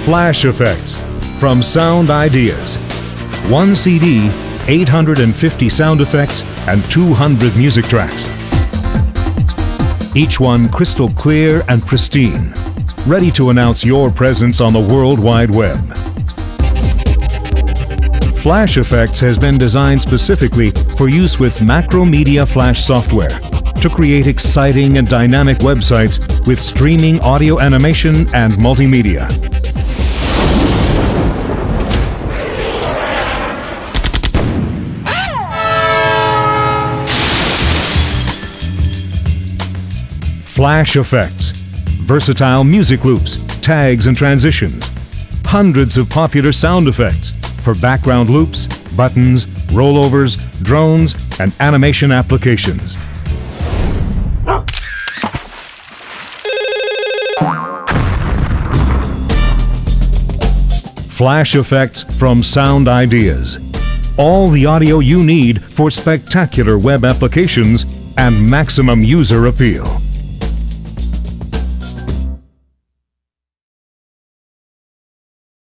Flash Effects from Sound Ideas. 1 CD, 850 sound effects, and 200 music tracks. Each one crystal clear and pristine, ready to announce your presence on the World Wide Web. Flash Effects has been designed specifically for use with Macromedia Flash software to create exciting and dynamic websites with streaming audio animation and multimedia. Flash Effects. Versatile music loops, tags and transitions. Hundreds of popular sound effects for background loops, buttons, rollovers, drones, and animation applications. Flash Effects from Sound Ideas. All the audio you need for spectacular web applications and maximum user appeal.